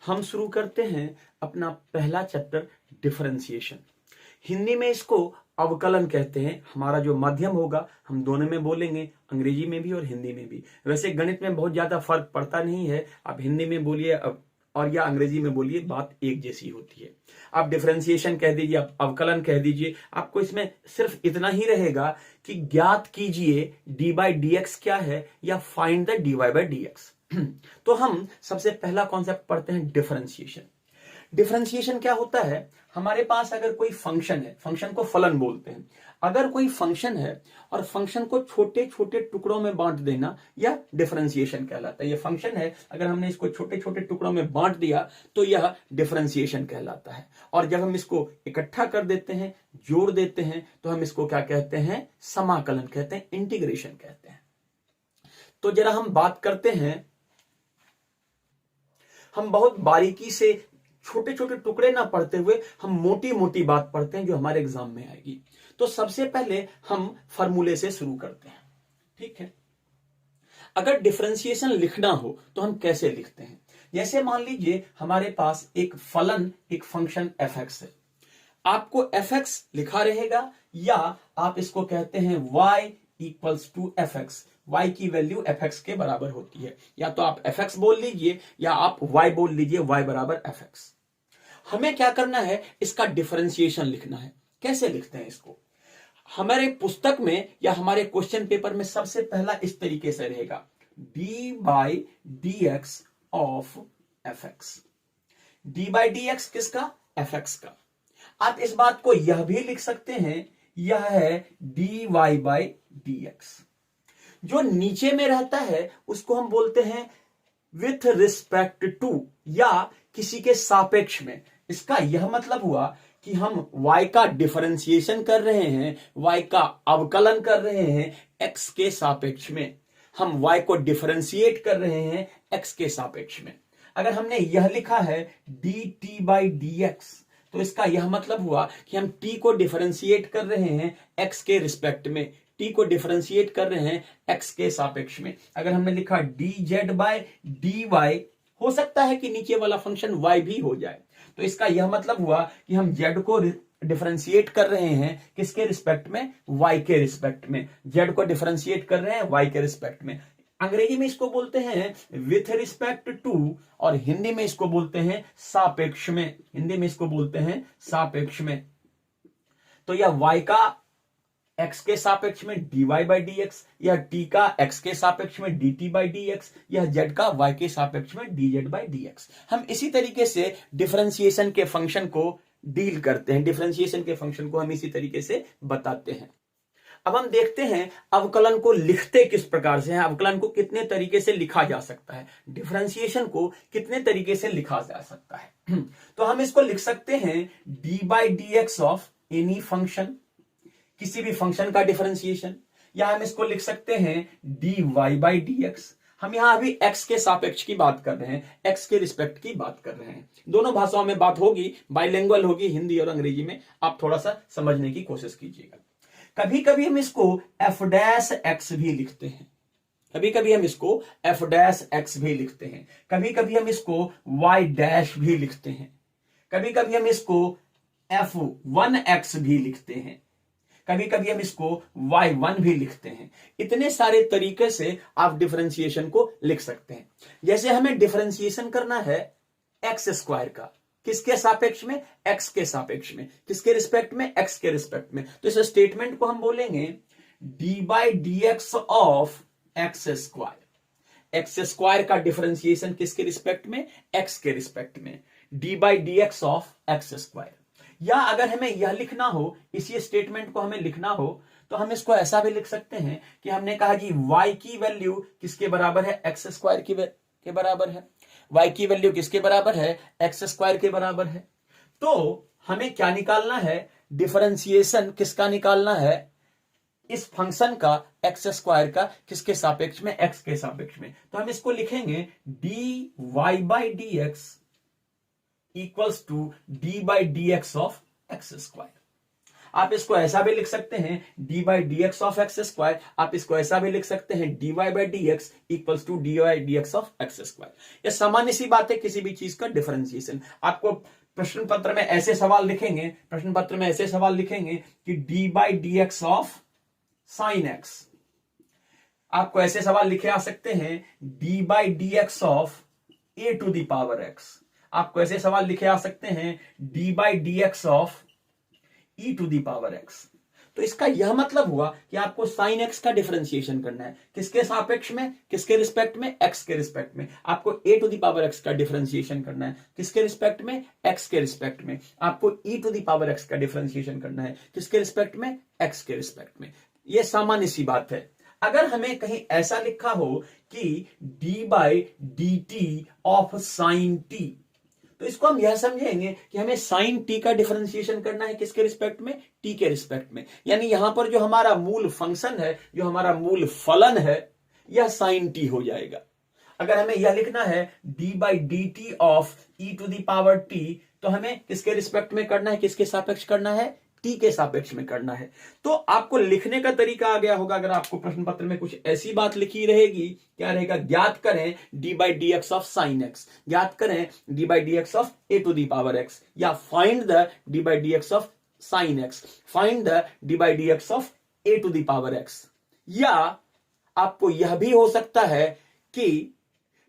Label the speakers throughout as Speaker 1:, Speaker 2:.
Speaker 1: हम शुरू करते हैं अपना पहला चैप्टर डिफरेंशिएशन। हिंदी में इसको अवकलन कहते हैं। हमारा जो माध्यम होगा हम दोनों में बोलेंगे, अंग्रेजी में भी और हिंदी में भी। वैसे गणित में बहुत ज्यादा फर्क पड़ता नहीं है, आप हिंदी में बोलिए और या अंग्रेजी में बोलिए, बात एक जैसी होती है। आप डिफरेंशिएशन कह दीजिए, आप अवकलन कह दीजिए, आपको इसमें सिर्फ इतना ही रहेगा कि ज्ञात कीजिए डी बाई डी एक्स क्या है या find the d y by d x. तो हम सबसे पहला कॉन्सेप्ट पढ़ते हैं डिफरेंशिएशन। डिफरेंशिएशन क्या होता है? हमारे पास अगर कोई फंक्शन है, फंक्शन को फलन बोलते हैं। अगर कोई फंक्शन है और फंक्शन को छोटे छोटे टुकड़ों में बांट देना, यह डिफरेंशिएशन कहलाता है। यह फंक्शन है, अगर हमने इसको छोटे छोटे टुकड़ों में बांट दिया तो यह डिफरेंशिएशन कहलाता है। और जब हम इसको इकट्ठा कर देते हैं, जोड़ देते हैं, तो हम इसको क्या कहते हैं? समाकलन कहते हैं, इंटीग्रेशन कहते हैं। तो जरा हम बात करते हैं, हम बहुत बारीकी से छोटे छोटे टुकड़े ना पढ़ते हुए हम मोटी मोटी बात पढ़ते हैं जो हमारे एग्जाम में आएगी। तो सबसे पहले हम फॉर्मूले से शुरू करते हैं, ठीक है। अगर डिफरेंशिएशन लिखना हो तो हम कैसे लिखते हैं? जैसे मान लीजिए हमारे पास एक फलन, एक फंक्शन एफ एक्स है। आपको एफ एक्स लिखा रहेगा या आप इसको कहते हैं y equals to f x. y की वैल्यू एफ एक्स के बराबर होती है। या तो आप एफ एक्स बोल लीजिए या आप y बोल लीजिए, y बराबर एफ एक्स। हमें क्या करना है? इसका डिफरेंशिएशन लिखना है। कैसे लिखते हैं इसको? हमारे पुस्तक में या हमारे क्वेश्चन पेपर में सबसे पहला इस तरीके से रहेगा, D by d x of F x. D by d x किसका? एफ एक्स का। आप इस बात को यह भी लिख सकते हैं, यह है d y by d x. जो नीचे में रहता है उसको हम बोलते हैं विथ रिस्पेक्ट टू, या किसी के सापेक्ष में। इसका यह मतलब हुआ कि हम y का डिफरेंशिएशन कर रहे हैं, y का अवकलन कर रहे हैं x के सापेक्ष में। हम y को डिफरेंशिएट कर रहे हैं x के सापेक्ष में। अगर हमने यह लिखा है dt बाई dx, तो इसका यह मतलब हुआ कि हम t को डिफरेंशिएट कर रहे हैं x के रिस्पेक्ट में, t को डिफरेंशिएट कर रहे हैं x के सापेक्ष में। अगर हमने लिखा dz बाय dy, हो सकता है कि नीचे वाला फंक्शन y भी हो जाए, तो इसका यह मतलब हुआ कि हम z को डिफरेंशिएट कर रहे हैं किसके रिस्पेक्ट में? y के रिस्पेक्ट में। z को डिफरेंशिएट कर रहे हैं y के रिस्पेक्ट में। अंग्रेजी में इसको बोलते हैं विथ रिस्पेक्ट टू, और हिंदी में इसको बोलते हैं सापेक्ष में। हिंदी में इसको बोलते हैं सापेक्ष में। तो यह y का x के सापेक्ष में dy बाई डी एक्स, यह t का x के सापेक्ष में dt बाई डी एक्स, यह z का y के सापेक्ष में dz बाई डी एक्स। हम इसी तरीके से डिफरेंशिएशन के फंक्शन को डील करते हैं, डिफरेंशिएशन के फंक्शन को हम इसी तरीके से बताते हैं। अब हम देखते हैं अवकलन को लिखते किस प्रकार से हैं, अवकलन को कितने तरीके से लिखा जा सकता है, डिफरेंशिएशन को कितने तरीके से लिखा जा सकता है। तो हम इसको लिख सकते हैं d by d x of any function, किसी भी फंक्शन का डिफरेंशिएशन, या हम इसको लिख सकते हैं d y by d x. हम यहां अभी x के सापेक्ष की बात कर रहे हैं, x के रिस्पेक्ट की बात कर रहे हैं। दोनों भाषाओं में बात होगी, बाइलिंगुअल होगी, हिंदी और अंग्रेजी में। आप थोड़ा सा समझने की कोशिश कीजिएगा। कभी कभी हम इसको एफ डैश एक्स भी लिखते हैं, कभी कभी हम इसको एफ डैश एक्स भी लिखते हैं, कभी कभी हम इसको वाई डैश भी लिखते हैं, कभी कभी हम इसको f1x भी लिखते हैं, कभी कभी हम इसको y1 भी लिखते हैं। इतने सारे तरीके से आप डिफरेंशिएशन को लिख सकते हैं। जैसे हमें डिफरेंशिएशन करना है एक्स स्क्वायर का, किसके सापेक्ष में? x के सापेक्ष में। किसके रिस्पेक्ट में? x के रिस्पेक्ट में। तो इस स्टेटमेंट को हम बोलेंगे D by d x of x square. X square का डिफरेंशिएशन किसके रिस्पेक्ट में? x के रिस्पेक्ट में। D by d x of x square. या अगर हमें यह लिखना हो, इसी स्टेटमेंट को हमें लिखना हो, तो हम इसको ऐसा भी लिख सकते हैं कि हमने कहा जी y की वैल्यू किसके बराबर है? एक्स स्क्वायर के बराबर है। y की वैल्यू किसके बराबर है? एक्स स्क्वायर के बराबर है। तो हमें क्या निकालना है? डिफरेंशिएशन किसका निकालना है? इस फंक्शन का एक्स स्क्वायर का किसके सापेक्ष में? एक्स के सापेक्ष में। तो हम इसको लिखेंगे d y by d x equals to d by d x of x square. आप इसको ऐसा भी लिख सकते हैं d by d x of x square, आप इसको ऐसा भी लिख सकते हैं d y by d x equals to d y d x of x square. यह सामान्य सी बात है किसी भी चीज का डिफरेंशिएशन। आपको प्रश्न पत्र में ऐसे सवाल लिखेंगे, प्रश्न पत्र में ऐसे सवाल लिखेंगे कि d by d x of sine x, आपको ऐसे सवाल लिखे आ सकते हैं d by d x of a to the power x, आपको ऐसे सवाल लिखे आ सकते हैं d by d x of e to the power x. तो इसका यह मतलब हुआ कि आपको साइन एक्स का डिफरेंशिएशन करना है, किसके सापेक्ष में, किसके रिस्पेक्ट में, एक्स के रिस्पेक्ट में। आपको ए टू दी पावर एक्स का डिफरेंशिएशन करना है, किसके रिस्पेक्ट में, एक्स के रिस्पेक्ट में। आपको ई टू दी पावर एक्स का डिफरेंशिएशन करना है, किसके रिस्पेक्ट में, एक्स के रिस्पेक्ट में। यह सामान्य सी बात है। अगर हमें कहीं ऐसा लिखा हो कि d by d t of sine T, तो इसको हम यह समझेंगे कि हमें साइन टी का डिफरेंशिएशन करना है, किसके रिस्पेक्ट में, टी के रिस्पेक्ट में। यानी यहां पर जो हमारा मूल फंक्शन है, जो हमारा मूल फलन है, यह साइन टी हो जाएगा। अगर हमें यह लिखना है d by d t of e to the power t, तो हमें किसके रिस्पेक्ट में करना है, किसके सापेक्ष करना है, टी के सापेक्ष में करना है। तो आपको लिखने का तरीका आ गया होगा। अगर आपको प्रश्न पत्र में कुछ ऐसी बात लिखी रहेगी, क्या रहेगा, ज्ञात करें d by d x of sine x, ज्ञात करें d by d x of a to the power x, या find the d by d x of sine x, find the d by d x of a to the power x. या आपको यह भी हो सकता है कि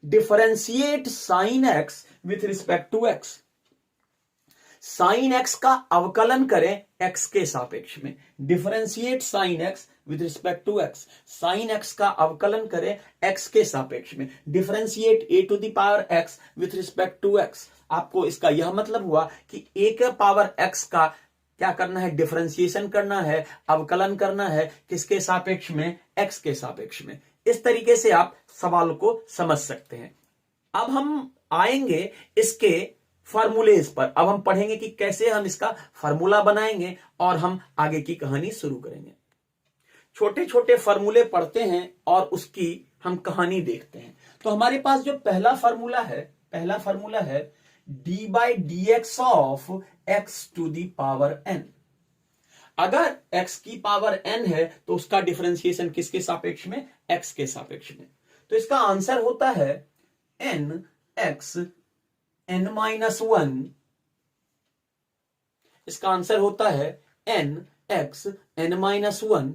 Speaker 1: differentiate sine x with respect to x, sine x का अवकलन करें एक्स के सापेक्ष में। Differentiate sine x with respect to x, sine x का अवकलन करें एक्स के सापेक्ष में। Differentiate a to the power x with respect to x, आपको इसका यह मतलब हुआ कि ए के पावर एक्स का क्या करना है, डिफरेंशिएशन करना है, अवकलन करना है, किसके सापेक्ष में, एक्स के सापेक्ष में। इस तरीके से आप सवाल को समझ सकते हैं। अब हम आएंगे इसके फार्मूलेज पर। अब हम पढ़ेंगे कि कैसे हम इसका फार्मूला बनाएंगे और हम आगे की कहानी शुरू करेंगे। छोटे छोटे फार्मूले पढ़ते हैं और उसकी हम कहानी देखते हैं। तो हमारे पास जो पहला फार्मूला है d by d x of x to the power n. अगर एक्स की पावर एन है तो उसका डिफरेंशिएशन किसके सापेक्ष में, एक्स के सापेक्ष में। तो इसका आंसर होता है n x n minus one, इसका आंसर होता है n x n minus one.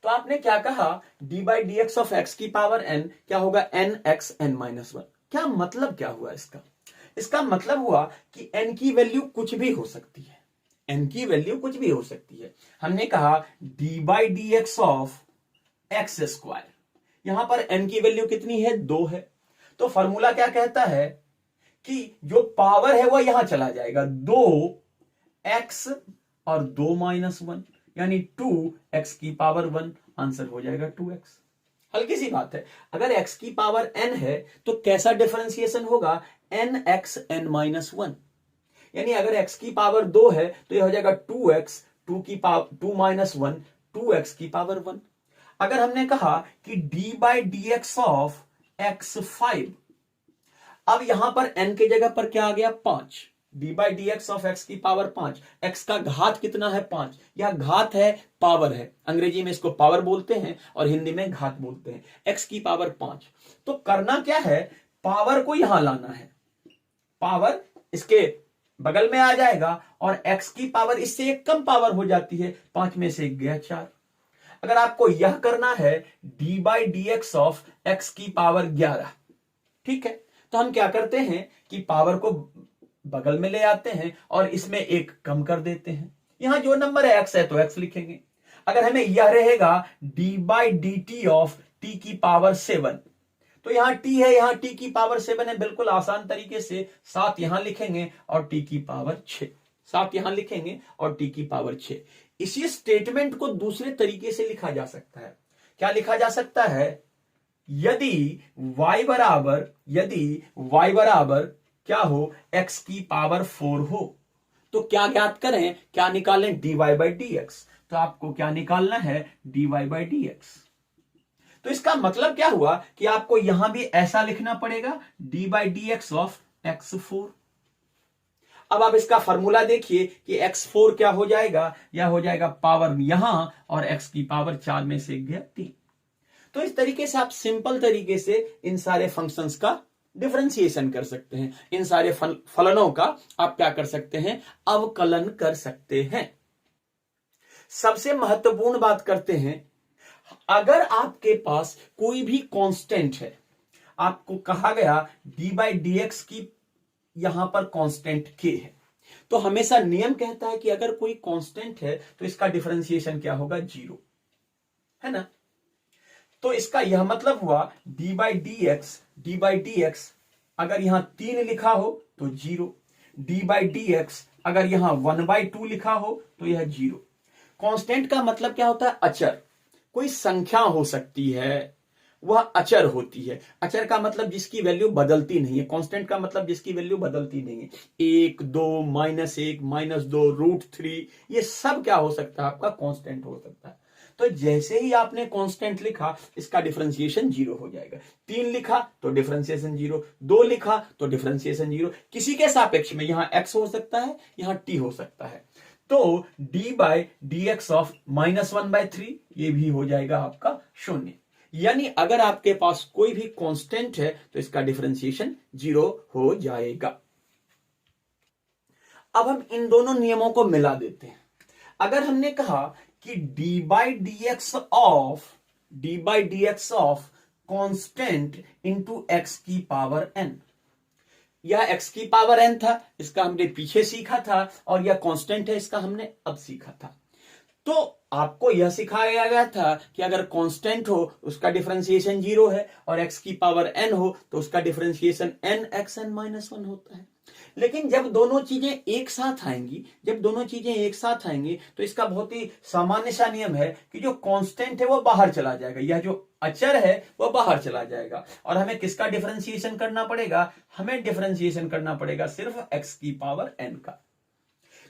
Speaker 1: तो आपने क्या कहा, d by d x of x की पावर n क्या होगा, n x n minus one. क्या मतलब क्या हुआ इसका, इसका मतलब हुआ कि n की वैल्यू कुछ भी हो सकती है, n की वैल्यू कुछ भी हो सकती है। हमने कहा d by d x of x square, यहां पर n की वैल्यू कितनी है, 2 है। तो फॉर्मूला क्या कहता है कि जो पावर है वह यहां चला जाएगा, 2x और 2 माइनस 1, यानी 2x की पावर 1, आंसर हो जाएगा 2x। हल्की सी बात है। अगर x की पावर n है तो कैसा डिफरेंशिएशन होगा, nx n माइनस 1, यानी अगर x की पावर 2 है तो यह हो जाएगा 2x 2 माइनस 1 2x की पावर 1। अगर हमने कहा कि d by d x of x 5, अब यहां पर n के जगह पर क्या आ गया, 5, D by d x of x की पावर 5, एक्स का घात कितना है, 5। यह घात है, पावर है, अंग्रेजी में इसको पावर बोलते हैं और हिंदी में घात बोलते हैं। एक्स की पावर 5, तो करना क्या है, पावर को यहां लाना है, पावर इसके बगल में आ जाएगा और एक्स की पावर इससे एक कम पावर हो जाती है, 5 में से 1 गया 4। अगर आपको यह करना है d by d x of x की पावर 11, ठीक है, तो हम क्या करते हैं कि पावर को बगल में ले आते हैं और इसमें एक कम कर देते हैं। यहां जो नंबर है x है तो x लिखेंगे। अगर हमें यह रहेगा d by d t of t की पावर 7, तो यहां t है, यहां t की पावर 7 है, बिल्कुल आसान तरीके से 7 यहां लिखेंगे और t की पावर 6, 7 यहां लिखेंगे और t की पावर 6। इसी स्टेटमेंट को दूसरे तरीके से लिखा जा सकता है। क्या लिखा जा सकता है, यदि y बराबर क्या हो, x की पावर 4 हो, तो क्या ज्ञात करें, क्या निकालें, dy बाई डी एक्स। तो आपको क्या निकालना है, dy बाई डी एक्स। तो इसका मतलब क्या हुआ कि आपको यहां भी ऐसा लिखना पड़ेगा, d by d x of x 4। अब आप इसका फॉर्मूला देखिए कि x4 क्या हो जाएगा, यह हो जाएगा पावर यहां और x की पावर 4 में से गया 3। तो इस तरीके से आप सिंपल तरीके से इन सारे फंक्शंस का डिफरेंशिएशन कर सकते हैं, इन सारे फलनों का आप क्या कर सकते हैं, अवकलन कर सकते हैं। सबसे महत्वपूर्ण बात करते हैं, अगर आपके पास कोई भी कांस्टेंट है, आपको कहा गया डी बाई डी एक्स की यहां पर कांस्टेंट के है, तो हमेशा नियम कहता है कि अगर कोई कांस्टेंट है तो इसका डिफरेंशिएशन क्या होगा, 0, है ना। तो इसका यह मतलब हुआ डी बाई डी एक्स अगर यहां 3 लिखा हो तो 0, डी बाई डी एक्स अगर यहां 1/2 लिखा हो तो यह 0। कांस्टेंट का मतलब क्या होता है, अचर। कोई संख्या हो सकती है, वह अचर होती है। अचर का मतलब जिसकी वैल्यू बदलती नहीं है, कांस्टेंट का मतलब जिसकी वैल्यू बदलती नहीं है। 1, 2, -1, -2, √3, ये सब क्या हो सकता है, आपका कांस्टेंट हो सकता है। तो जैसे ही आपने कांस्टेंट लिखा, इसका डिफरेंशिएशन 0 हो जाएगा। 3 लिखा तो डिफरेंशिएशन 0, 2 लिखा तो डिफरेंशिएशन 0। किसी के सापेक्ष में यहां x हो सकता है, यहां t हो सकता है। तो d by d x of -1/3 ये भी हो जाएगा आपका 0। यानी अगर आपके पास कोई भी कांस्टेंट है तो इसका डिफरेंशिएशन 0 हो जाएगा। अब हम इन दोनों नियमों को मिला देते हैं। अगर हमने कहा कि d by d x of constant into x की पावर n, यह x की पावर n था, इसका हमने पीछे सीखा था, और यह कांस्टेंट है, इसका हमने अब सीखा था। तो आपको यह सिखाया गया था कि अगर कांस्टेंट हो उसका डिफरेंशिएशन 0 है, और x की पावर n हो तो उसका डिफरेंशिएशन n(xn-1) होता है। लेकिन जब दोनों चीजें एक साथ आएंगी तो इसका बहुत ही सामान्य सा नियम है कि जो कांस्टेंट है वो बाहर चला जाएगा, यह जो अचर है वो बाहर चला जाएगा, और हमें किसका डिफरेंशिएशन करना पड़ेगा, हमें डिफरेंशिएशन करना पड़ेगा सिर्फ x की पावर n का।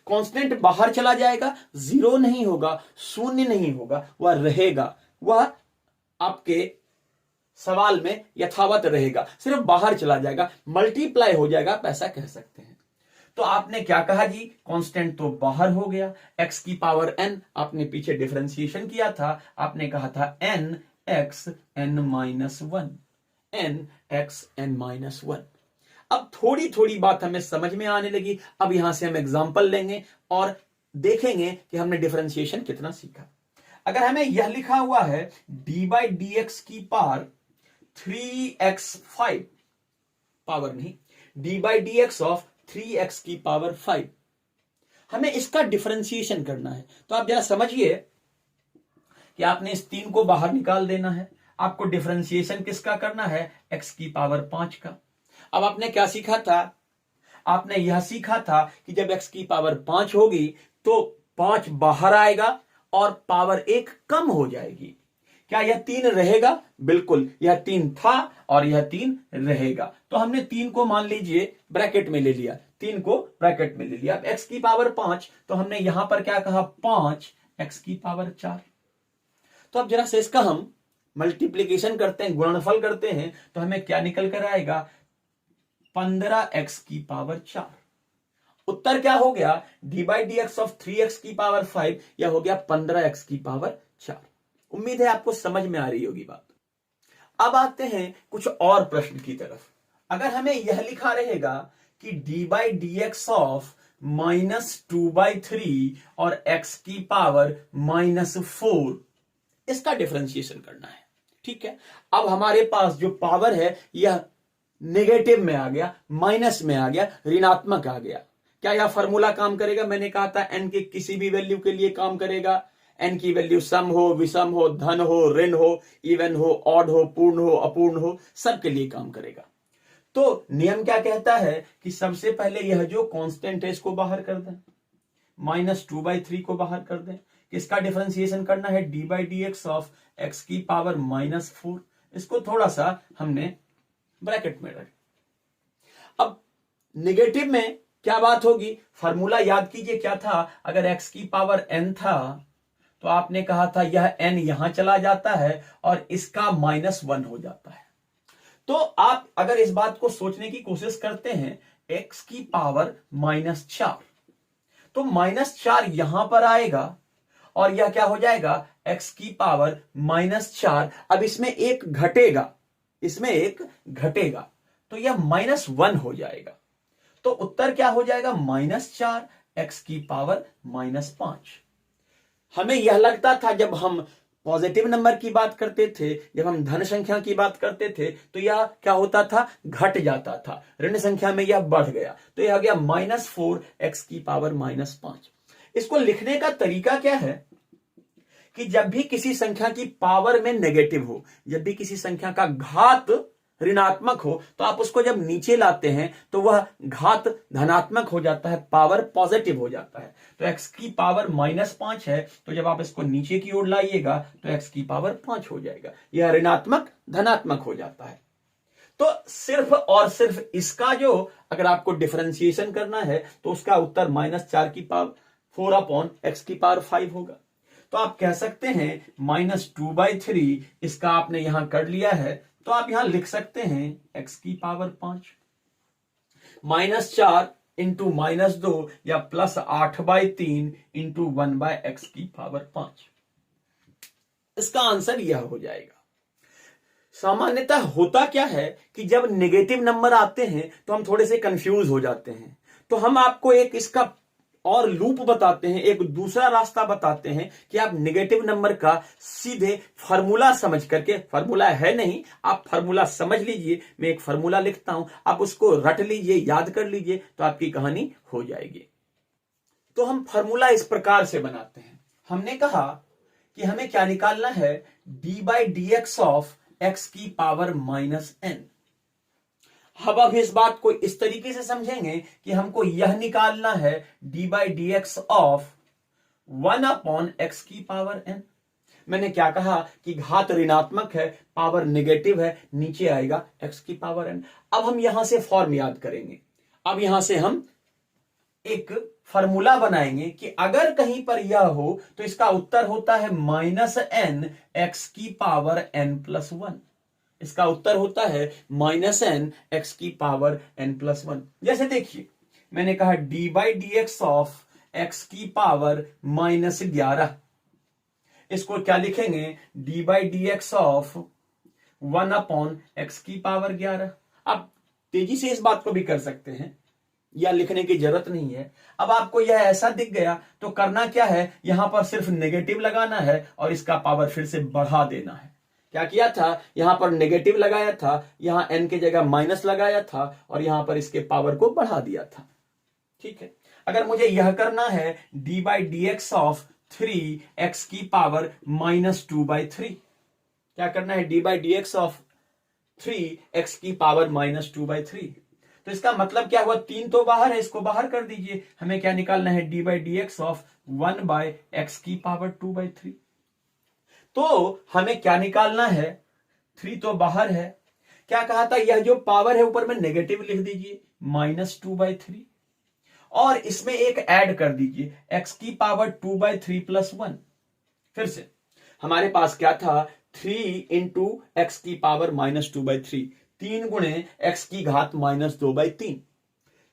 Speaker 1: कांस्टेंट बाहर चला जाएगा, 0 नहीं होगा, 0 नहीं होगा, वह रहेगा, वह आपके सवाल में यथावत रहेगा, सिर्फ बाहर चला जाएगा, मल्टीप्लाई हो जाएगा, आप ऐसा कह सकते हैं। तो आपने क्या कहा जी, कांस्टेंट तो बाहर हो गया, x की पावर n आपने पीछे डिफरेंशिएशन किया था, आपने कहा था n(xn-1). अब थोड़ी थोड़ी बात हमें समझ में आने लगी। अब यहां से हम एग्जांपल लेंगे और देखेंगे कि हमने डिफरेंशिएशन कितना सीखा। अगर हमें यह लिखा हुआ है d बाई डी एक्स की पावर 3x5, पावर नहीं, d by d x of 3x की पावर 5, हमें इसका डिफरेंशिएशन करना है। तो आप जरा समझिए कि आपने इस 3 को बाहर निकाल देना है, आपको डिफरेंशिएशन किसका करना है, x की पावर 5 का। अब आपने क्या सीखा था, आपने यह सीखा था कि जब x की पावर 5 होगी तो 5 बाहर आएगा और पावर 1 कम हो जाएगी। क्या यह 3 रहेगा, बिल्कुल, यह 3 था और यह 3 रहेगा। तो हमने 3 को मान लीजिए ब्रैकेट में ले लिया, 3 को ब्रैकेट में ले लिया। अब x की पावर 5, तो हमने यहां पर क्या कहा, 5x की पावर 4। तो अब जरा से इसका हम मल्टीप्लीकेशन करते हैं, गुणनफल करते हैं, तो हमें क्या निकल कर आएगा, 15x की पावर 4। उत्तर क्या हो गया, d by d x of 3x की पावर 5, यह हो गया 15x की पावर 4। उम्मीद है आपको समझ में आ रही होगी बात। अब आते हैं कुछ और प्रश्न की तरफ। अगर हमें यह लिखा रहेगा कि d by d x of -2/3 और x की पावर -4, इसका डिफरेंशिएशन करना है, ठीक है। अब हमारे पास जो पावर है यह नेगेटिव में आ गया, माइनस में आ गया, ऋणात्मक आ गया। क्या यह फॉर्मूला काम करेगा, मैंने कहा था n के किसी भी वैल्यू के लिए काम करेगा। n की वैल्यू सम हो, विषम हो, धन हो, ऋण हो, इवन हो, ऑड हो, पूर्ण हो, अपूर्ण हो, सब के लिए काम करेगा। तो नियम क्या कहता है कि सबसे पहले यह जो कांस्टेंट है इसको बाहर कर दें, -2/3 को बाहर कर दें। किसका डिफरेंशिएशन करना है, d by d x of x की पावर -4। इसको थोड़ा सा हमने ब्रैकेट में रख। अब नेगेटिव में क्या बात होगी, फार्मूला याद कीजिए क्या था, अगर x की पावर n था तो आपने कहा था यह n यहां चला जाता है और इसका -1 हो जाता है। तो आप अगर इस बात को सोचने की कोशिश करते हैं, x की पावर -4, तो -4 यहां पर आएगा और यह क्या हो जाएगा, x की पावर -4। अब इसमें एक घटेगा, इसमें एक घटेगा, तो यह -1 हो जाएगा। तो उत्तर क्या हो जाएगा, -4 x की पावर -5। हमें यह लगता था जब हम पॉजिटिव नंबर की बात करते थे, जब हम धन संख्या की बात करते थे, तो यह क्या होता था, घट जाता था, ऋण संख्या में यह बढ़ गया, तो यह आ गया -4 x की पावर -5। इसको लिखने का तरीका क्या है कि जब भी किसी संख्या की पावर में नेगेटिव हो, जब भी किसी संख्या का घात ऋणात्मक हो, तो आप उसको जब नीचे लाते हैं तो वह घात धनात्मक हो जाता है, पावर पॉजिटिव हो जाता है। तो x की पावर -5 है, तो जब आप इसको नीचे की ओर लाइएगा तो x की पावर 5 हो जाएगा, यह ऋणात्मक धनात्मक हो जाता है। तो सिर्फ और सिर्फ इसका जो अगर आपको डिफरेंशिएशन करना है तो उसका उत्तर -4 की पावर 4/x की पावर 5 होगा। तो आप कह सकते हैं -2/3, इसका आपने यहां कर लिया है, तो आप यहां लिख सकते हैं x की पावर 5 -4 इंटू -2 या +8/3 इंटू 1/x की पावर 5। इसका आंसर यह हो जाएगा। सामान्यतः होता क्या है कि जब नेगेटिव नंबर आते हैं तो हम थोड़े से कंफ्यूज हो जाते हैं, तो हम आपको एक इसका और लूप बताते हैं, एक दूसरा रास्ता बताते हैं कि आप नेगेटिव नंबर का सीधे फार्मूला समझ करके, फार्मूला है नहीं, आप फार्मूला समझ लीजिए, मैं एक फार्मूला लिखता हूं, आप उसको रट लीजिए, याद कर लीजिए, तो आपकी कहानी हो जाएगी। तो हम फार्मूला इस प्रकार से बनाते हैं। हमने कहा कि हमें क्या निकालना है, d/dx ऑफ x की पावर -n। अब इस बात को इस तरीके से समझेंगे कि हमको यह निकालना है d/dx ऑफ 1/x की पावर n। मैंने क्या कहा कि घात ऋणात्मक है, पावर नेगेटिव है, नीचे आएगा x की पावर n। अब हम यहां से फॉर्म याद करेंगे। अब यहां से हम एक फॉर्मूला बनाएंगे कि अगर कहीं पर यह हो तो इसका उत्तर होता है -n x की पावर n+1। इसका उत्तर होता है -n x की पावर n+1। जैसे देखिए, मैंने कहा d/dx ऑफ x की पावर -11, इसको क्या लिखेंगे, d/dx ऑफ 1/x की पावर 11। अब तेजी से इस बात को भी कर सकते हैं, या लिखने की जरूरत नहीं है। अब आपको यह ऐसा दिख गया तो करना क्या है, यहां पर सिर्फ नेगेटिव लगाना है और इसका पावर फिर से बढ़ा देना है। क्या किया था, यहां पर नेगेटिव लगाया था, यहां n की जगह माइनस लगाया था और यहां पर इसके पावर को बढ़ा दिया था। ठीक है, अगर मुझे यह करना है d/dx ऑफ 3x की पावर -2/3, क्या करना है, d/dx ऑफ 3x की पावर -2/3। तो इसका मतलब क्या हुआ, 3 तो बाहर है, इसको बाहर कर दीजिए। हमें क्या निकालना है, d/dx ऑफ 1/x की पावर 2/3। तो हमें क्या निकालना है, 3 तो बाहर है। क्या कहा था, यह जो पावर है ऊपर में नेगेटिव लिख दीजिए, -2/3, और इसमें एक ऐड कर दीजिए, x की पावर 2/3 + 1। फिर से हमारे पास क्या था, 3 इंटू एक्स की पावर -2/3, 3 गुणे x की घात -2/3।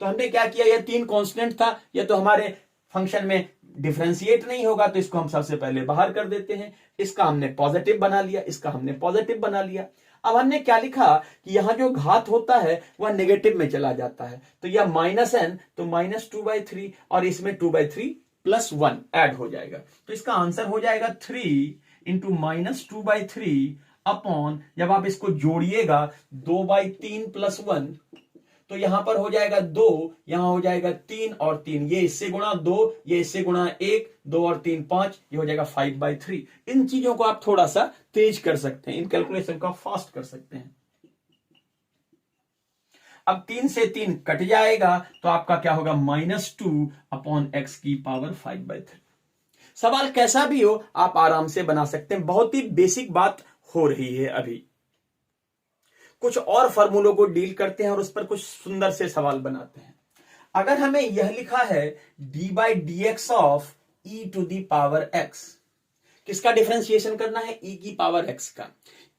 Speaker 1: तो हमने क्या किया, यह 3 कांस्टेंट था, यह तो हमारे फंक्शन में डिफरेंशिएट नहीं होगा, तो इसको हम सबसे पहले बाहर कर देते हैं। इसका हमने पॉजिटिव बना लिया, इसका हमने पॉजिटिव बना लिया। अब हमने क्या लिखा कि यहां जो घात होता है वह नेगेटिव में चला जाता है, तो यह -n, तो -2/3, और इसमें 2/3 + 1 ऐड हो जाएगा। तो इसका आंसर हो जाएगा 3 इंटू -2/3 अपॉन, जब आप इसको जोड़िएगा 2/3 + 1, तो यहां पर हो जाएगा 2, यहां हो जाएगा 3 और 3, ये इससे गुणा 2, ये इससे गुणा 1, 2 और 3 5, ये हो जाएगा 5/3। इन चीजों को आप थोड़ा सा तेज कर सकते हैं, इन कैलकुलेशन को फास्ट कर सकते हैं। अब 3 से 3 कट जाएगा, तो आपका क्या होगा, -2/x की पावर 5/3। सवाल कैसा भी हो आप आराम से बना सकते हैं, बहुत ही बेसिक बात हो रही है। अभी कुछ और फॉर्मूलों को डील करते हैं और उस पर कुछ सुंदर से सवाल बनाते हैं। अगर हमें यह लिखा है d/dx of e to the power x, किसका डिफरेंशिएशन करना है, e की पावर x का।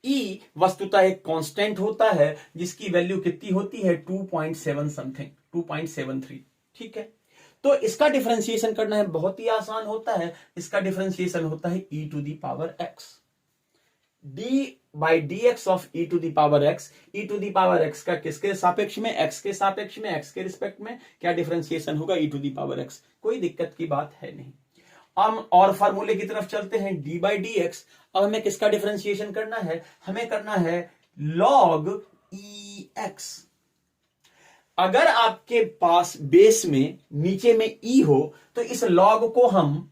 Speaker 1: ई वस्तुतः एक कांस्टेंट होता है जिसकी वैल्यू कितनी होती है 2.7 समथिंग 2.73। ठीक है, तो इसका डिफरेंशिएशन करना है, बहुत ही आसान होता है। इसका डिफरेंशिएशन होता है e to the power x, d by d x of e to the power x। e to the power x का किसके सापेक्ष में, x के सापेक्ष में, x के रिस्पेक्ट में क्या डिफरेंशिएशन होगा, e to the power x। कोई दिक्कत की बात है नहीं। हम और फार्मूले की तरफ चलते हैं, d बाई डी एक्स। अब हमें किसका डिफरेंशिएशन करना है, हमें करना है log ex। अगर आपके पास बेस में नीचे में e हो तो इस log को हम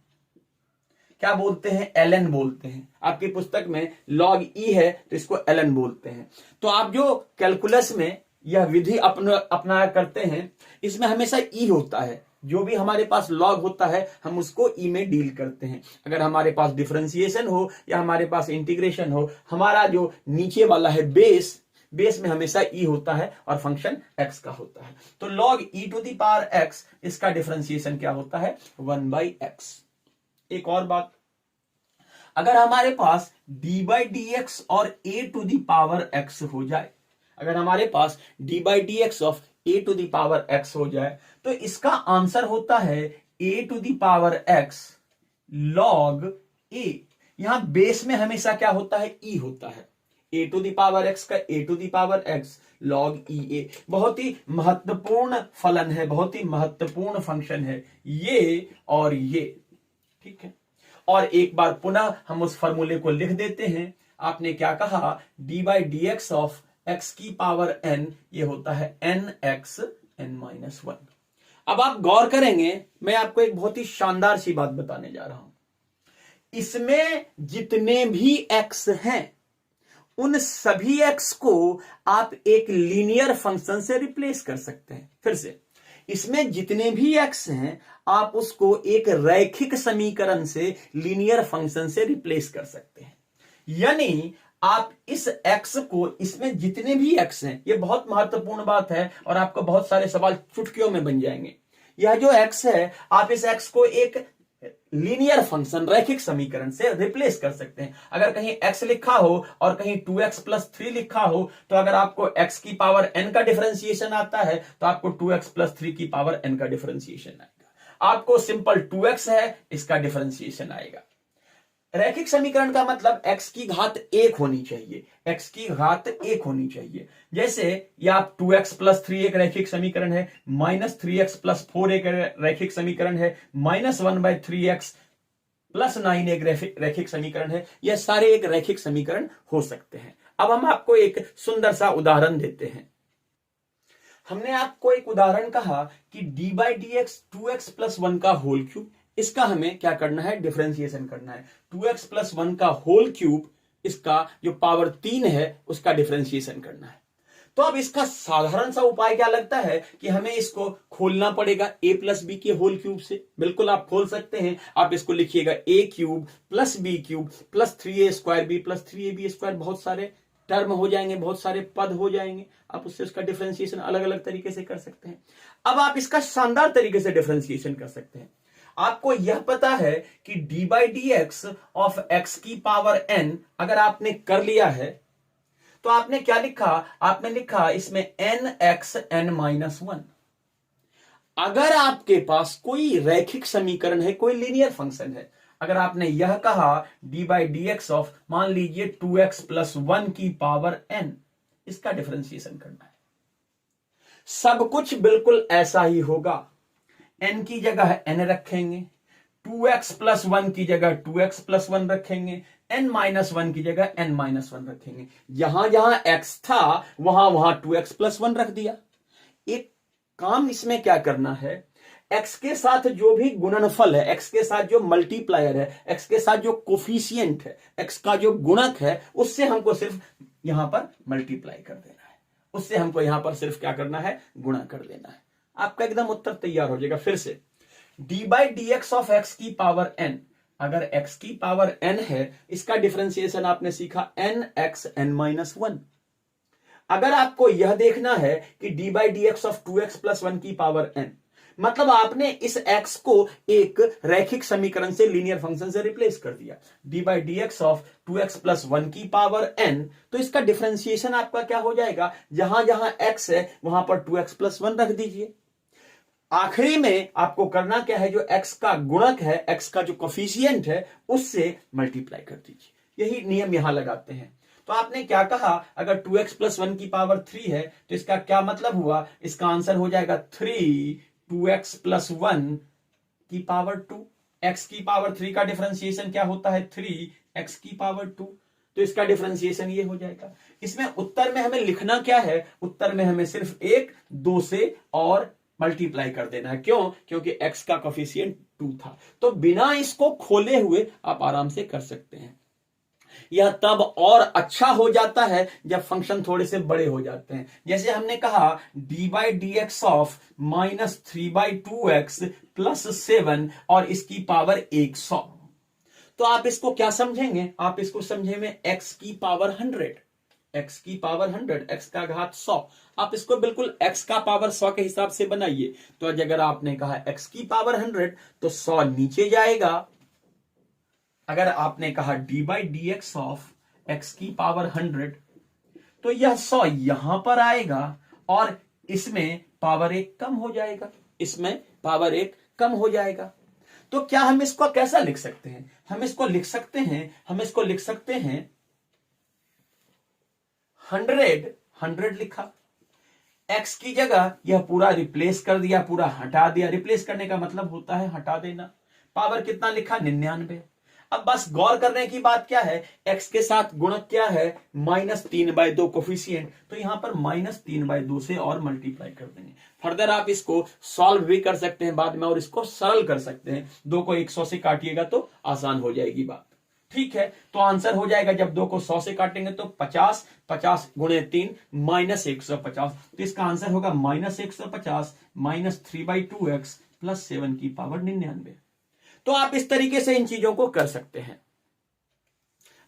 Speaker 1: क्या बोलते हैं, ln बोलते हैं। आपकी पुस्तक में log e है तो इसको ln बोलते हैं। तो आप जो कैलकुलस में यह विधि अपना करते हैं, इसमें हमेशा e होता है। जो भी हमारे पास log होता है हम उसको e में डील करते हैं। अगर हमारे पास डिफरेंशिएशन हो या हमारे पास इंटीग्रेशन हो, हमारा जो नीचे वाला है बेस में हमेशा e होता है और फंक्शन x का होता है। तो log e to the power x, इसका डिफरेंशिएशन क्या होता है, 1/x। एक और बात, अगर हमारे पास d बाई डी एक्स और a to the power x हो जाए, अगर हमारे पास d by d x of a to the power x हो जाए तो इसका आंसर होता है a to the power x log a। यहां बेस में हमेशा क्या होता है, e होता है। a to the power x का a to the power x log e a। बहुत ही महत्वपूर्ण फलन है, बहुत ही महत्वपूर्ण फंक्शन है ये और ये। ठीक है, और एक बार पुनः हम उस फॉर्मूले को लिख देते हैं। आपने क्या कहा, d by d x of x की पावर n, ये होता है nx n-1। अब आप गौर करेंगे, मैं आपको एक बहुत ही शानदार सी बात बताने जा रहा हूं। इसमें जितने भी x हैं उन सभी x को आप एक लीनियर फंक्शन से रिप्लेस कर सकते हैं। फिर से, इसमें जितने भी x हैं आप उसको एक रैखिक समीकरण से, लीनियर फंक्शन से रिप्लेस कर सकते हैं। यानी आप इस x को, इसमें जितने भी x हैं, ये बहुत महत्वपूर्ण बात है और आपको बहुत सारे सवाल चुटकियों में बन जाएंगे। यह जो x है, आप इस x को एक लीनियर फंक्शन, रैखिक समीकरण से रिप्लेस कर सकते हैं। अगर कहीं x लिखा हो और कहीं 2x प्लस 3 लिखा हो, तो अगर आपको x की पावर n का डिफरेंशिएशन आता है तो आपको 2x प्लस 3 की पावर n का डिफरेंशिएशन आएगा। आपको सिंपल 2x है, इसका डिफरेंशिएशन आएगा। रैखिक समीकरण का मतलब x की घात 1 होनी चाहिए, x की घात 1 होनी चाहिए। जैसे ये आप 2x प्लस 3 एक रैखिक समीकरण है, माइनस 3x प्लस 4 एक रैखिक समीकरण है, माइनस 1/3x प्लस 9 एक रैखिक समीकरण है। यह सारे एक रैखिक समीकरण हो सकते हैं। अब हम आपको एक सुंदर सा उदाहरण देते हैं। हमने आपको एक उदाहरण कहा कि d by d x 2x plus 1 का होल क्यूब, इसका हमें क्या करना है, डिफरेंशिएशन करना है। 2x प्लस 1 का होल क्यूब, इसका जो पावर 3 है उसका डिफरेंशिएशन करना है। तो अब इसका साधारण सा उपाय क्या लगता है कि हमें इसको खोलना पड़ेगा a प्लस बी के होल क्यूब से। बिल्कुल आप खोल सकते हैं। आप इसको लिखिएगा a cube plus b cube plus 3a square b plus 3ab square. बहुत सारे टर्म हो जाएंगे, बहुत सारे पद हो जाएंगे। आप उससे उसका डिफरेंशिएशन अलग अलग तरीके से कर सकते हैं। अब आप इसका शानदार तरीके से डिफरेंशिएशन कर सकते हैं। आपको यह पता है कि d by d x of x की पावर n अगर आपने कर लिया है तो आपने क्या लिखा, आपने लिखा इसमें nx n-1। अगर आपके पास कोई रैखिक समीकरण है, कोई लीनियर फंक्शन है, अगर आपने यह कहा d by d x of, मान लीजिए 2x प्लस 1 की पावर n, इसका डिफरेंशिएशन करना है। सब कुछ बिल्कुल ऐसा ही होगा। n की जगह n रखेंगे, 2x प्लस 1 की जगह 2x प्लस 1 रखेंगे, n-1 की जगह n-1 रखेंगे। जहां जहां x था वहां वहां 2x प्लस 1 रख दिया। एक काम इसमें क्या करना है, x के साथ जो भी गुणनफल है, x के साथ जो मल्टीप्लायर है, x के साथ जो कोफिशिएंट है, x का जो गुणक है, उससे हमको सिर्फ यहां पर मल्टीप्लाई कर देना है। उससे हमको यहां पर सिर्फ क्या करना है, गुणा कर देना है। आपका एकदम उत्तर तैयार हो जाएगा। फिर से d by d x of x की पावर n, अगर x की पावर n है, इसका डिफरेंशिएशन आपने सीखा nx n-1। अगर आपको यह देखना है कि d by d x of 2x plus 1 की पावर n, मतलब आपने इस x को एक रैखिक समीकरण से, लीनियर फंक्शन से रिप्लेस कर दिया। D by d x of 2x plus 1 की पावर n, तो इसका डिफरेंशिएशन आपका क्या हो जाएगा, जहां जहां x है वहां पर 2x प्लस 1 रख दीजिए। आखिरी में आपको करना क्या है, जो x का गुणक है, x का जो कोफिशिएंट है, उससे मल्टीप्लाई कर दीजिए। यही नियम यहां लगाते हैं। तो आपने क्या कहा, अगर 2x प्लस 1 की पावर 3 है तो इसका क्या मतलब हुआ, इसका आंसर हो जाएगा 3 2x प्लस 1 की पावर 2। x की पावर 3 का डिफरेंशिएशन क्या होता है, 3x की पावर 2। तो इसका डिफरेंशिएशन ये हो जाएगा। इसमें उत्तर में हमें लिखना क्या है, उत्तर में हमें सिर्फ 1 2 से और मल्टीप्लाई कर देना है। क्यों, क्योंकि x का कोफिशिएंट 2 था। तो बिना इसको खोले हुए आप आराम से कर सकते हैं। यह तब और अच्छा हो जाता है जब फंक्शन थोड़े से बड़े हो जाते हैं। जैसे हमने कहा D by d x of -3/2x plus 7 और इसकी पावर 100। तो आप इसको क्या समझेंगे, आप इसको समझेंगे x की पावर 100, x की पावर 100, x का घात 100। आप इसको बिल्कुल x का पावर 100 के हिसाब से बनाइए। तो अगर आपने कहा x की पावर 100 तो 100 नीचे जाएगा। अगर आपने कहा D by d x of x की पावर 100 तो यह 100 यहां पर आएगा और इसमें पावर 1 कम हो जाएगा, इसमें पावर 1 कम हो जाएगा। तो क्या हम इसको कैसा लिख सकते हैं, हम इसको लिख सकते हैं 100 लिखा, x की जगह यह पूरा रिप्लेस कर दिया, पूरा हटा दिया। रिप्लेस करने का मतलब होता है हटा देना। पावर कितना लिखा, 99। अब बस गौर करने की बात क्या है, x के साथ गुणक क्या है, -3/2 कोफिशिएंट। तो यहां पर -3/2 से और मल्टीप्लाई कर देंगे। फर्दर आप इसको सॉल्व भी कर सकते हैं बाद में और इसको सरल कर सकते हैं। 2 को 100 से काटिएगा तो आसान हो जाएगी बात। ठीक है, तो आंसर हो जाएगा, जब 2 को 100 से काटेंगे तो 50, 50 गुणे 3 -150। तो इसका आंसर होगा -150 -3/2x प्लस 7 की पावर 99। तो आप इस तरीके से इन चीजों को कर सकते हैं।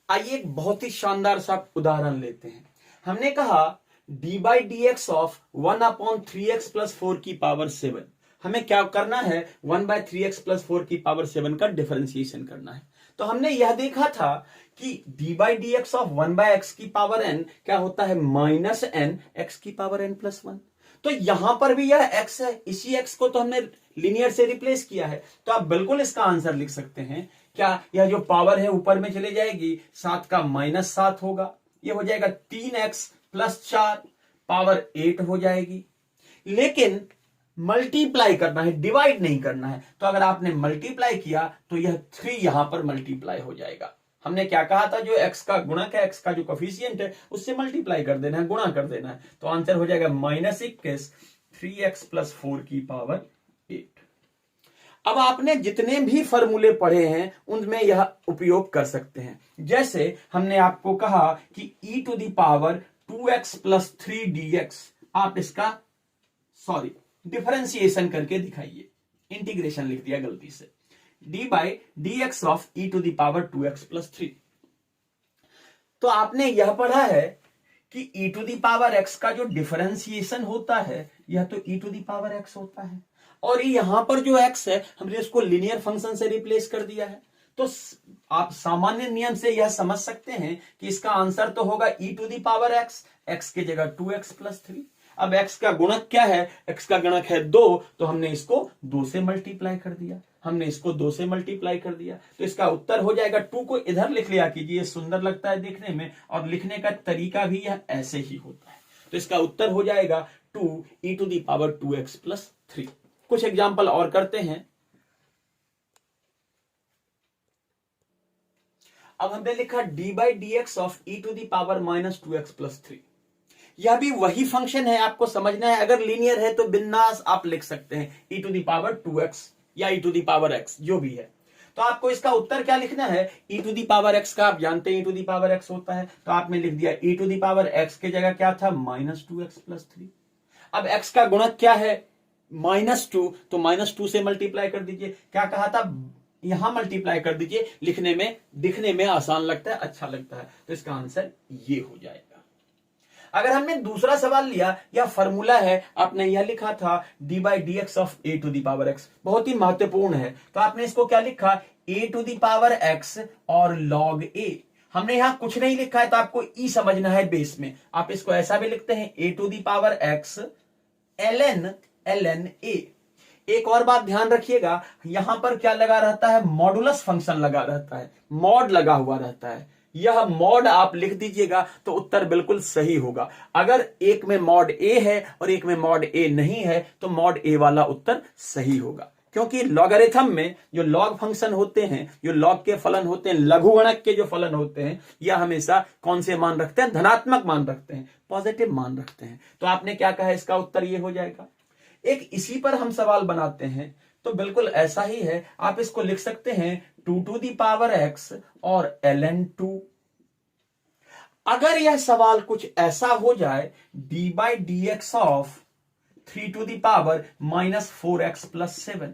Speaker 1: आइए एक बहुत ही शानदार सा उदाहरण लेते हैं। हमने कहा D by d x of 1/3x plus 4 की पावर 7। हमें क्या करना है, 1/3x प्लस 4 की पावर 7 का डिफरेंशिएशन करना है। तो हमने यह देखा था कि d by d x of 1/x की पावर n क्या होता है, -n x की पावर n प्लस 1। तो यहां पर भी यह x है, इसी x को तो हमने लीनियर से रिप्लेस किया है। तो आप बिल्कुल इसका आंसर लिख सकते हैं। क्या यह जो पावर है ऊपर में चले जाएगी, 7 का -7 होगा, यह हो जाएगा 3x प्लस 4 पावर 8 हो जाएगी। लेकिन मल्टीप्लाई करना है, डिवाइड नहीं करना है। तो अगर आपने मल्टीप्लाई किया तो यह 3 यहां पर मल्टीप्लाई हो जाएगा। हमने क्या कहा था, जो x का गुणक है, x का जो कोफिशिएंट है, उससे मल्टीप्लाई कर देना है, गुणा कर देना है। तो आंसर हो जाएगा -21 3x प्लस 4 की पावर 8। अब आपने जितने भी फॉर्मूले पढ़े हैं उनमें यह उपयोग कर सकते हैं। जैसे हमने आपको कहा कि e to the power 2x plus 3dx, आप इसका डिफरेंशिएशन करके दिखाइए। इंटीग्रेशन लिख दिया गलती से, d by d x of e to the power 2x plus 3। तो आपने यह पढ़ा है कि e to the power x का जो डिफरेंशिएशन होता है यह तो e to the power x होता है, और यहां पर जो x है हमने इसको लीनियर फंक्शन से रिप्लेस कर दिया है। तो आप सामान्य नियम से यह समझ सकते हैं कि इसका आंसर तो होगा e to the power x, x की जगह 2x प्लस 3। अब x का गुणक क्या है, x का गुणक है 2, तो हमने इसको 2 से मल्टीप्लाई कर दिया, तो इसका उत्तर हो जाएगा 2 को इधर लिख लिया कीजिए, सुंदर लगता है देखने में और लिखने का तरीका भी यह ऐसे ही होता है। तो इसका उत्तर हो जाएगा 2 e to the power 2x plus 3। कुछ एग्जाम्पल और करते हैं। अब हमने लिखा d by d x of e to the power -2x plus 3। यह भी वही फंक्शन है, आपको समझना है। अगर लीनियर है तो बिंदास आप लिख सकते हैं e to the power 2x या e to the power x, जो भी है। तो आपको इसका उत्तर क्या लिखना है, e to the power x का आप जानते हैं e to the power x होता है, तो आपने लिख दिया e to the power x की जगह क्या था, -2x प्लस 3। अब x का गुणक क्या है, -2, तो -2 से मल्टीप्लाई कर दीजिए। क्या कहा था, यहां मल्टीप्लाई कर दीजिए, लिखने में दिखने में आसान लगता है, अच्छा लगता है। तो इसका आंसर ये हो जाएगा। अगर हमने दूसरा सवाल लिया, यह फॉर्मूला है, आपने यह लिखा था d by d x of a to the power x, बहुत ही महत्वपूर्ण है। तो आपने इसको क्या लिखा, a to the power x और लॉग ए। हमने यहां कुछ नहीं लिखा है तो आपको ई समझना है बेस में। आप इसको ऐसा भी लिखते हैं a to the power x ln a. एक और बात ध्यान रखिएगा, यहां पर क्या लगा रहता है, मॉडुलस फंक्शन लगा रहता है, मॉड लगा हुआ रहता है। यह मॉड आप लिख दीजिएगा तो उत्तर बिल्कुल सही होगा। अगर एक में मॉड ए है और एक में मॉड ए नहीं है तो मॉड ए वाला उत्तर सही होगा, क्योंकि लॉगरिथम में जो लॉग फंक्शन होते हैं, जो लॉग के फलन होते हैं, लघुगणक के जो फलन होते हैं, यह हमेशा कौन से मान रखते हैं, धनात्मक मान रखते हैं, पॉजिटिव मान रखते हैं। तो आपने क्या कहा, इसका उत्तर ये हो जाएगा। एक इसी पर हम सवाल बनाते हैं तो बिल्कुल ऐसा ही है, आप इसको लिख सकते हैं 2 टू दी पावर एक्स और ln2। अगर यह सवाल कुछ ऐसा हो जाए d by d x of 3 to the power minus 4x plus 7,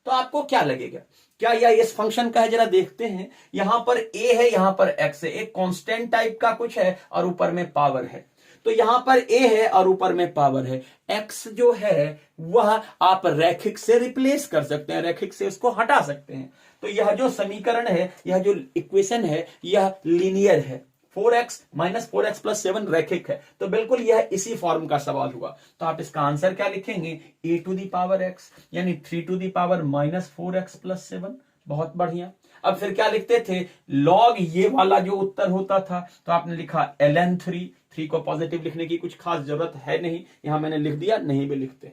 Speaker 1: तो आपको क्या लगेगा, क्या यह इस फंक्शन का है, जरा देखते हैं। यहां पर a है, यहां पर x है, एक कांस्टेंट टाइप का कुछ है और ऊपर में पावर है। तो यहां पर a है और ऊपर में पावर है। x जो है वह आप रैखिक से रिप्लेस कर सकते हैं, रैखिक से उसको हटा सकते हैं। तो यह जो समीकरण है, यह जो इक्वेशन है, यह लीनियर है। 4x माइनस 4x प्लस 7 रैखिक है, तो बिल्कुल यह इसी फॉर्म का सवाल हुआ। तो आप इसका आंसर क्या लिखेंगे, a to the power x यानी 3 to the power minus 4x plus 7। बहुत बढ़िया। अब फिर क्या लिखते थे, लॉग ये वाला जो उत्तर होता था, तो आपने लिखा ln3। 3 को पॉजिटिव लिखने की कुछ खास जरूरत है नहीं, यहां मैंने लिख दिया, नहीं भी लिखते।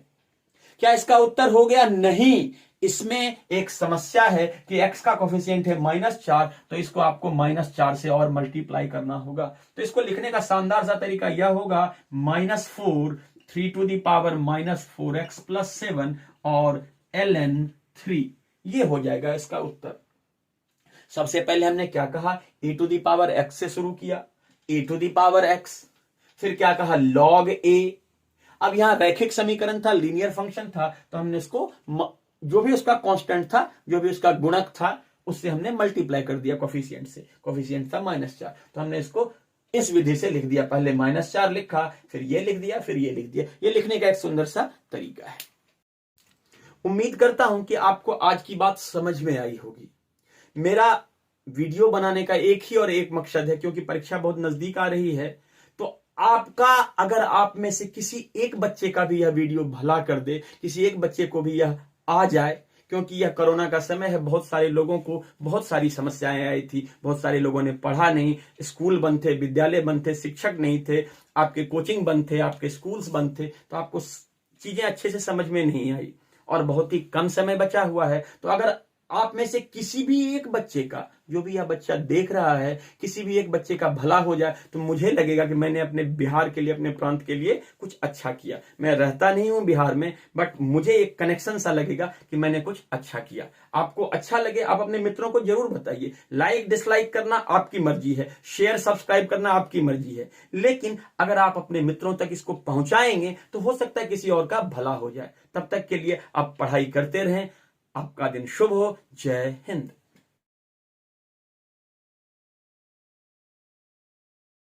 Speaker 1: क्या इसका उत्तर हो गया, नहीं। इसमें एक समस्या है कि x का कोफिशिएंट है -4, तो इसको आपको -4 से और मल्टीप्लाई करना होगा। तो इसको लिखने का शानदार सा तरीका यह होगा -4 3 to the power -4x plus 7 और ln3, ये हो जाएगा इसका उत्तर। सबसे पहले हमने क्या कहा, ए टू दी पावर x से शुरू किया, ए टू दी पावर x, फिर क्या कहा, log a। अब यहां रैखिक समीकरण था, लीनियर फंक्शन था, तो हमने इसको जो भी उसका कांस्टेंट था, जो भी उसका गुणक था, उससे हमने मल्टीप्लाई कर दिया कोफिशिएंट से। कोफिशिएंट था -4, तो हमने इसको इस विधि से लिख दिया। पहले -4 लिखा, फिर ये लिख दिया, फिर ये लिख दिया। ये लिखने का एक सुंदर सा तरीका है। उम्मीद करता हूं कि आपको आज की बात समझ में आई होगी। मेरा वीडियो बनाने का एक ही और एक मकसद है, क्योंकि परीक्षा बहुत नजदीक आ रही है, तो आपका, अगर आप में से किसी एक बच्चे का भी यह वीडियो भला कर दे, किसी एक बच्चे को भी यह आ जाए, क्योंकि यह कोरोना का समय है, बहुत सारे लोगों को बहुत सारी समस्याएं आई थी, बहुत सारे लोगों ने पढ़ा नहीं, स्कूल बंद थे, विद्यालय बंद थे, शिक्षक नहीं थे, आपके कोचिंग बंद थे, आपके स्कूल्स बंद थे, तो आपको चीजें अच्छे से समझ में नहीं आई और बहुत ही कम समय बचा हुआ है। तो अगर आप में से किसी भी एक बच्चे का, जो भी यह बच्चा देख रहा है, किसी भी एक बच्चे का भला हो जाए, तो मुझे लगेगा कि मैंने अपने बिहार के लिए, अपने प्रांत के लिए कुछ अच्छा किया। मैं रहता नहीं हूं बिहार में, बट मुझे एक कनेक्शन सा लगेगा कि मैंने कुछ अच्छा किया। आपको अच्छा लगे, आप अपने मित्रों को जरूर बताइए। लाइक डिसलाइक करना आपकी मर्जी है, शेयर सब्सक्राइब करना आपकी मर्जी है, लेकिन अगर आप अपने मित्रों तक इसको पहुंचाएंगे तो हो सकता है किसी और का भला हो जाए। तब तक के लिए आप पढ़ाई करते रहें। आपका दिन शुभ हो। जय हिंद।